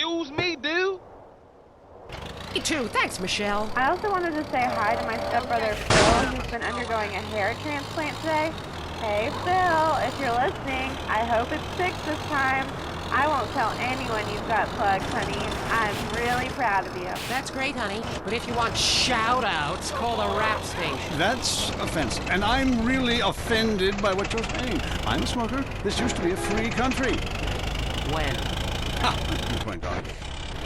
Excuse me, dude? Me too. Thanks, Michelle. I also wanted to say hi to my stepbrother Phil, who's been undergoing a hair transplant today. Hey Phil, if you're listening, I hope it's fixed this time. I won't tell anyone you've got plugs, honey. I'm really proud of you. That's great, honey. But if you want shout-outs, call the rap station. That's offensive, and I'm really offended by what you're saying. I'm a smoker. This used to be a free country. When? Ha! Good point, Doc.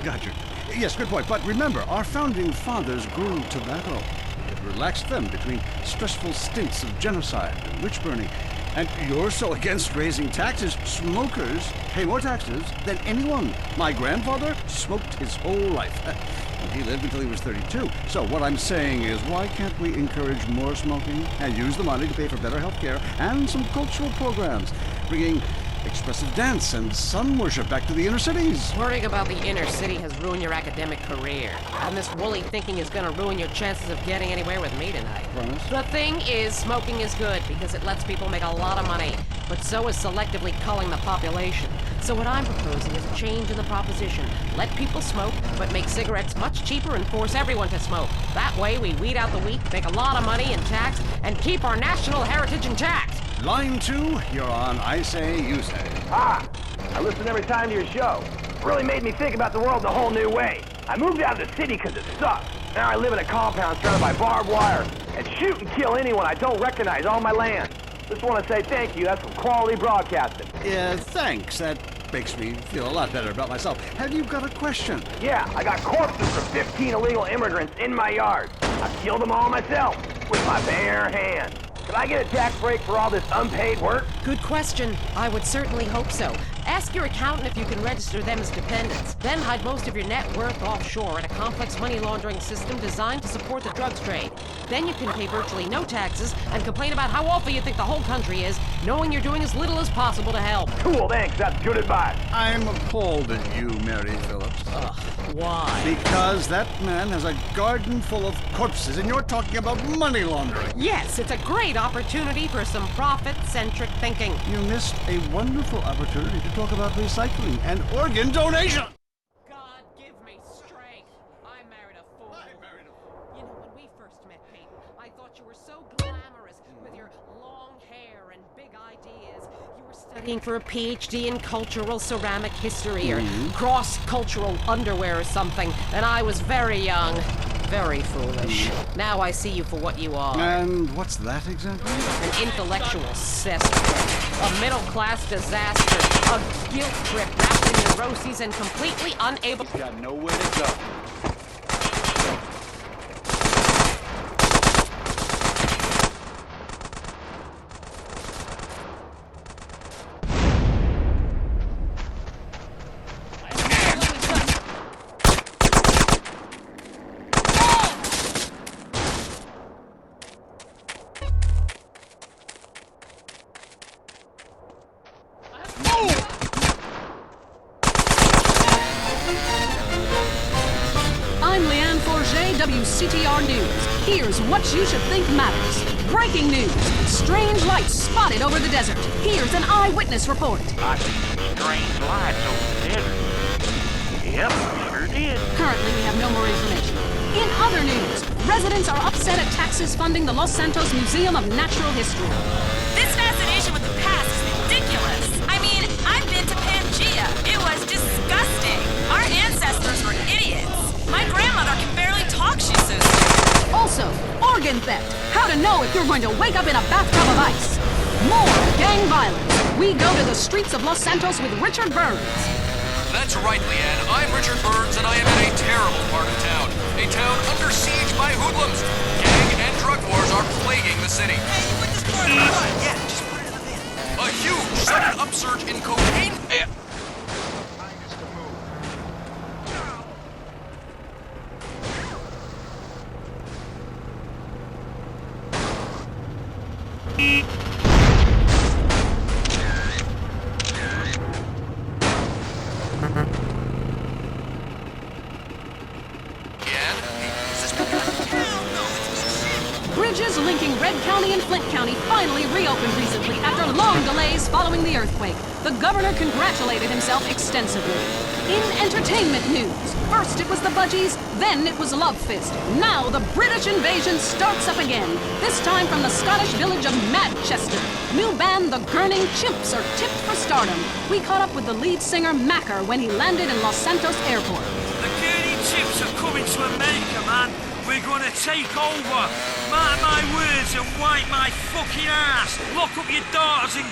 Gotcha. Yes, good point. But remember, our founding fathers grew tobacco. It relaxed them between stressful stints of genocide and witch burning. And you're so against raising taxes, smokers pay more taxes than anyone. My grandfather smoked his whole life. And he lived until he was 32. So what I'm saying is, why can't we encourage more smoking and use the money to pay for better health care and some cultural programs, bringing expressive dance and sun worship back to the inner cities? Worrying about the inner city has ruined your academic career. And this woolly thinking is gonna ruin your chances of getting anywhere with me tonight. Promise? The thing is, smoking is good because it lets people make a lot of money. But so is selectively culling the population. So what I'm proposing is a change in the proposition. Let people smoke, but make cigarettes much cheaper and force everyone to smoke. That way we weed out the weak, make a lot of money in tax, and keep our national heritage intact. Line 2, you're on I Say, You Say. Ah, I listen every time to your show. Really made me think about the world in a whole new way. I moved out of the city because it sucks. Now I live in a compound surrounded by barbed wire and shoot and kill anyone I don't recognize on my land. Just want to say thank you. That's some quality broadcasting. Yeah, thanks. That makes me feel a lot better about myself. Have you got a question? Yeah, I got corpses from 15 illegal immigrants in my yard. I killed them all myself with my bare hands. Can I get a tax break for all this unpaid work? Good question. I would certainly hope so. Ask your accountant if you can register them as dependents. Then hide most of your net worth offshore in a complex money laundering system designed to support the drugs trade. Then you can pay virtually no taxes and complain about how awful you think the whole country is, knowing you're doing as little as possible to help. Cool, thanks. That's good advice. I'm appalled at you, Mary Phillips. Ugh, why? Because that man has a garden full of corpses, and you're talking about money laundering. Yes, it's a great opportunity for some profit-centric thinking. You missed a wonderful opportunity to talk about recycling and organ donation. God, give me strength. I married a fool. You know, when we first met, Peyton, I thought you were so glamorous with your long hair and big ideas. You were studying for a PhD in cultural ceramic history or cross-cultural underwear or something, and I was very young. Very foolish. Now I see you for what you are. And what's that exactly? An intellectual cesspool. A middle-class disaster. A guilt trip wrapped in neuroses and completely unable... He's got nowhere to go. WCTR News. Here's what you should think matters. Breaking news. Strange lights spotted over the desert. Here's an eyewitness report. I see strange lights over the desert. Yep, sure did. Currently, we have no more information. In other news, residents are upset at taxes funding the Los Santos Museum of Natural History. This fascination with the past is ridiculous. I mean, I've been to Pangea. It was disgusting. Our ancestors were idiots. My grandmother can barely talk, she's so stupid. Also, organ theft. How to know if you're going to wake up in a bathtub of ice. More gang violence. We go to the streets of Los Santos with Richard Burns. That's right, Leanne. I'm Richard Burns, and I am in a terrible part of town. A town under siege by hoodlums. Gang and drug wars are plaguing the city. Hey, you put this part in the front. Yeah, just put it in the bin. A huge sudden upsurge in cocaine. Bridges linking Red County and Flint County finally reopened recently after long delays following the earthquake. The governor congratulated himself extensively. In entertainment news, first it was the Budgies, then it was Love Fist. Now the British invasion starts up again, this time from the Scottish village of Manchester. New band The Gurning Chimps are tipped for stardom. We caught up with the lead singer Macker when he landed in Los Santos Airport. The Gurning Chimps are coming to America, man. We're gonna take over. Mark my words and wipe my fucking ass. Lock up your daughters and